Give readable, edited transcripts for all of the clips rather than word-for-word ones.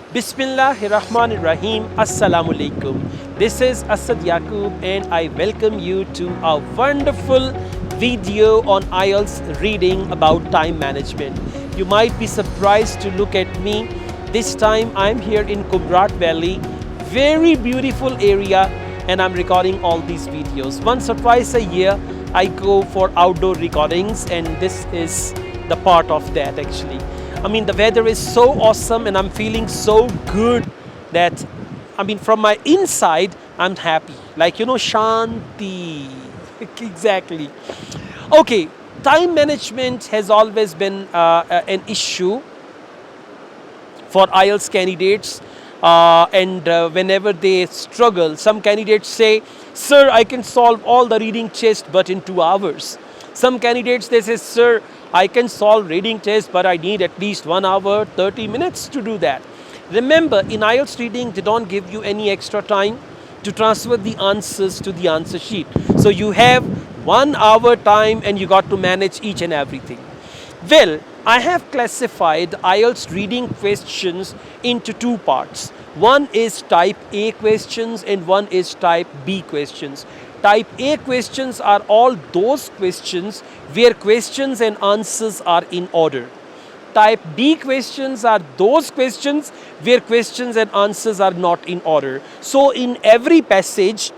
Bismillahirrahmanirrahim. Assalamu alaikum. This is Asad Yaqub and I welcome you to a wonderful video on Ielts reading about time management. You might be surprised to look at me. This time I'm here in Coveted Valley, very beautiful area, and I'm recording all these videos. Once or twice a year I go for outdoor recordings and this is the part of that actually. I mean, the weather is so awesome and I'm feeling so good that, from my inside, I'm happy. Like, Shanti. Exactly. Okay, time management has always been an issue for IELTS candidates. Whenever they struggle, some candidates say, "Sir, I can solve all the reading test but in 2 hours." Some candidates, they say, "Sir, I can solve reading test but I need at least 1 hour, 30 minutes to do that." Remember, in IELTS reading, they don't give you any extra time to transfer the answers to the answer sheet. So you have 1 hour time and you got to manage each and everything. Well, I have classified IELTS reading questions into 2 parts. One is type A questions and one is type B questions. Type A questions are all those questions where questions and answers are in order. Type B questions are those questions where questions and answers are not in order. So in every passage,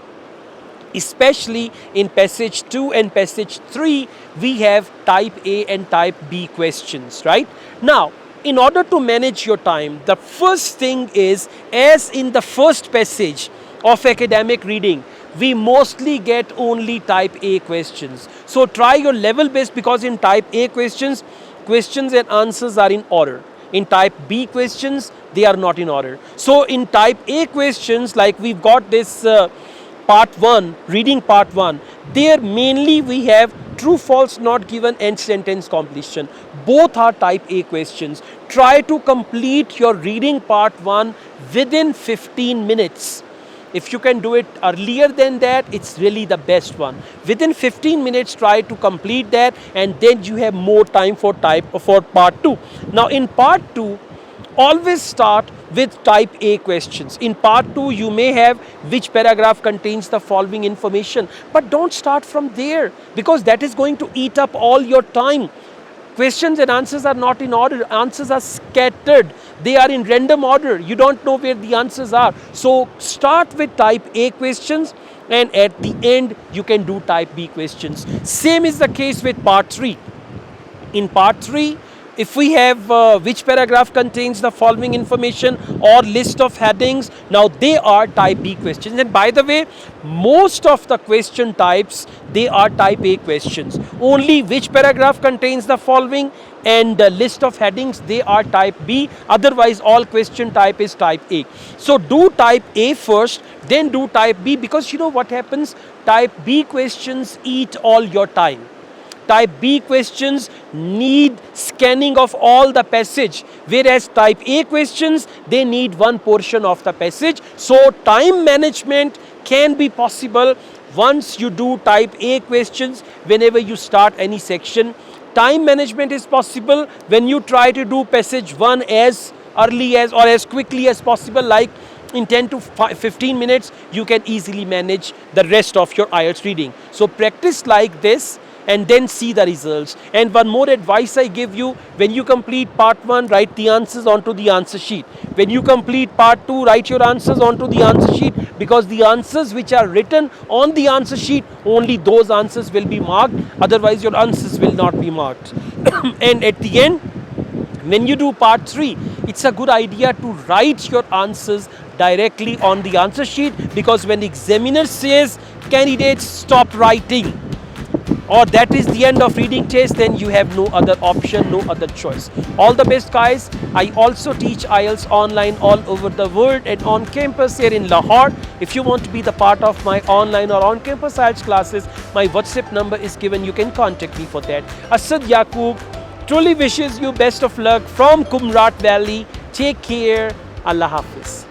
especially in passage 2 and passage 3, we have type A and type B questions, right? Now, in order to manage your time, the first thing is, as in the first passage of academic reading, we mostly get only type A questions. So try your level best, because in type A questions, questions and answers are in order. In type B questions, they are not in order. So in type A questions, like we've got this part 1, reading part 1, there mainly we have true, false, not given and sentence completion. Both are type A questions. Try to complete your reading part 1 within 15 minutes. If you can do it earlier than that, it's really the best one. Within 15 minutes, try to complete that, and then you have more time for part 2. Now in part 2, always start with type A questions. In part 2, you may have which paragraph contains the following information, but don't start from there, because that is going to eat up all your time. Questions and answers are not in order. Answers are scattered. They are in random order. You don't know where the answers are. So start with type A questions, and at the end you can do type B questions. Same is the case with part 3. In part 3, if we have which paragraph contains the following information or list of headings, now they are type B questions. And by the way, most of the question types, they are type A questions. Only which paragraph contains the following and the list of headings, they are type B. Otherwise, all question type is type A. So do type A first, then do type B, because you know what happens? Type B questions eat all your time. Type B questions need scanning of all the passage, whereas type A questions, they need one portion of the passage. So time management can be possible once you do type A questions. Whenever you start any section, time management is possible when you try to do passage 1 as early as or as quickly as possible, like in 10 to 15 minutes, you can easily manage the rest of your IELTS reading. So practice like this and then see the results. And one more advice I give you: when you complete part 1, write the answers onto the answer sheet. When you complete part 2, write your answers onto the answer sheet, because the answers which are written on the answer sheet, only those answers will be marked, otherwise your answers will not be marked. And at the end, when you do part 3, it's a good idea to write your answers directly on the answer sheet, because when the examiner says, "Candidates, stop writing," or that is the end of reading test, then you have no other option, no other choice. All the best, guys. I also teach IELTS online all over the world and on campus here in Lahore. If you want to be the part of my online or on campus IELTS classes, my WhatsApp number is given. You can contact me for that. Asad Yaqub truly wishes you best of luck from Coveted Valley. Take care. Allah Hafiz.